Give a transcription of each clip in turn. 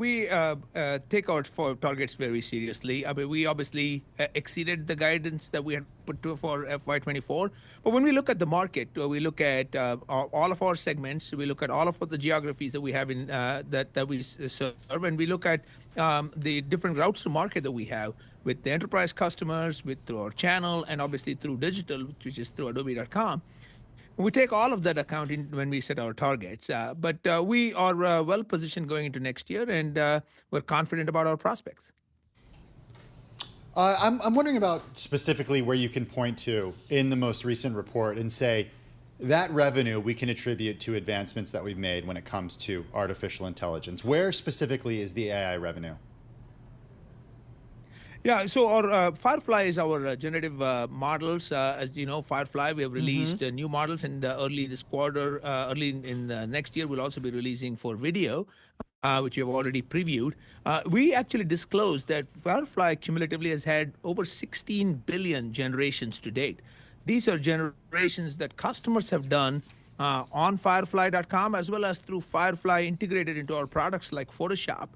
we take our targets very seriously. I mean, we obviously exceeded the guidance that we had put to for FY24. But when we look at the market, we look at all of our segments, we look at all of the geographies that we have in that we serve, and we look at the different routes to market that we have with the enterprise customers, with through our channel, and obviously through digital, which is through Adobe.com. We take all of that account in when we set our targets, but we are well positioned going into next year, and we're confident about our prospects. I'm wondering about specifically where you can point to in the most recent report and say that revenue we can attribute to advancements that we've made when it comes to artificial intelligence. Where specifically is the AI revenue? Yeah, so our Firefly is our generative models. As you know, Firefly, we have released new models, and early this quarter, early in next year, we'll also be releasing for video, which we have already previewed. We actually disclosed that Firefly cumulatively has had over 16 billion generations to date. These are generations that customers have done on Firefly.com, as well as through Firefly integrated into our products like Photoshop,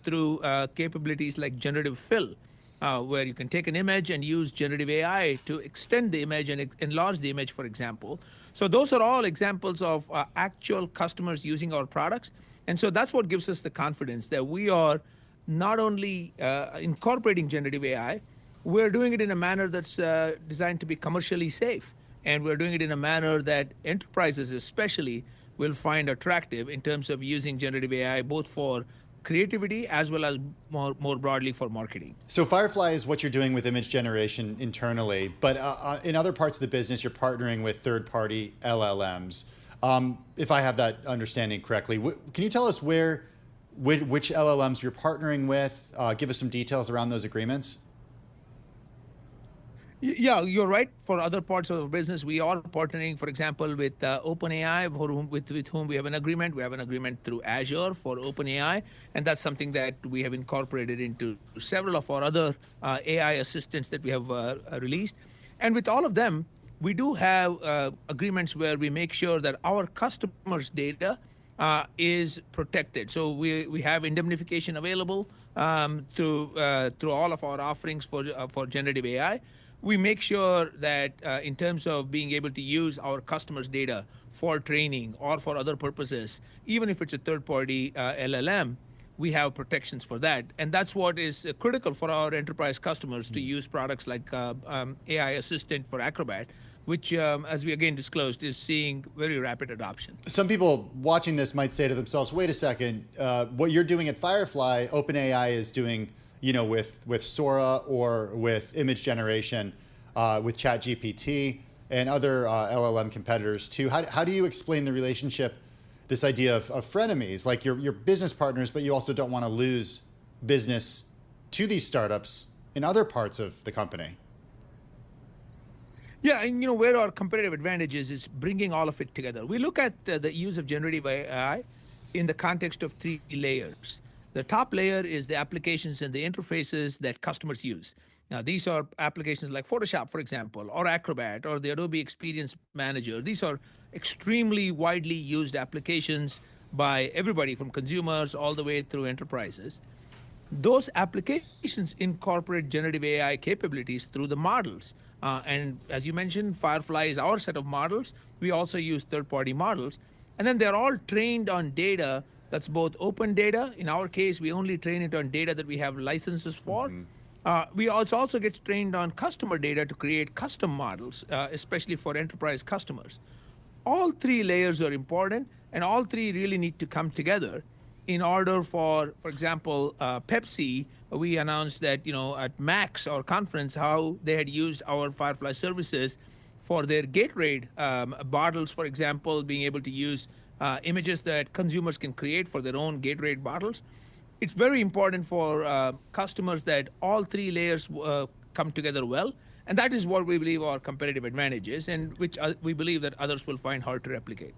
through capabilities like generative fill, where you can take an image and use generative AI to extend the image and enlarge the image, for example. So those are all examples of actual customers using our products. And so that's what gives us the confidence that we are not only incorporating generative AI, we're doing it in a manner that's designed to be commercially safe. And we're doing it in a manner that enterprises especially will find attractive in terms of using generative AI, both for creativity as well as more broadly for marketing. So Firefly is what you're doing with image generation internally, but in other parts of the business, you're partnering with third-party LLMs. If I have that understanding correctly, can you tell us which LLMs you're partnering with? Give us some details around those agreements. Yeah, you're right. For other parts of the business, we are partnering, for example, with OpenAI, with whom we have an agreement. We have an agreement through Azure for OpenAI, and that's something that we have incorporated into several of our other AI assistants that we have released. And with all of them, we do have agreements where we make sure that our customers' data is protected. So we have indemnification available through all of our offerings for generative AI. We make sure that in terms of being able to use our customers' data for training or for other purposes, even if it's a third-party LLM, we have protections for that. And that's what is critical for our enterprise customers to use products like AI Assistant for Acrobat, which, as we again disclosed, is seeing very rapid adoption. Some people watching this might say to themselves, wait a second, what you're doing at Firefly, OpenAI is doing with Sora or with image generation, with ChatGPT and other LLM competitors too. How do you explain the relationship, this idea of frenemies, like you're business partners, but you also don't want to lose business to these startups in other parts of the company? Yeah, and where our competitive advantage is bringing all of it together. We look at the use of generative AI in the context of 3 layers. The top layer is the applications and the interfaces that customers use. Now, these are applications like Photoshop, for example, or Acrobat, or the Adobe Experience Manager. These are extremely widely used applications by everybody from consumers all the way through enterprises. Those applications incorporate generative AI capabilities through the models. And as you mentioned, Firefly is our set of models. We also use third-party models. And then they're all trained on data that's both open data. In our case, we only train it on data that we have licenses for. We also get trained on customer data to create custom models, especially for enterprise customers. All 3 layers are important, and all 3 really need to come together in order for example, Pepsi, we announced that, at Max, our conference, how they had used our Firefly services for their Gatorade bottles, for example, being able to use images that consumers can create for their own Gatorade bottles. It's very important for customers that all 3 layers come together well. And that is what we believe our competitive advantage is, and which we believe that others will find hard to replicate.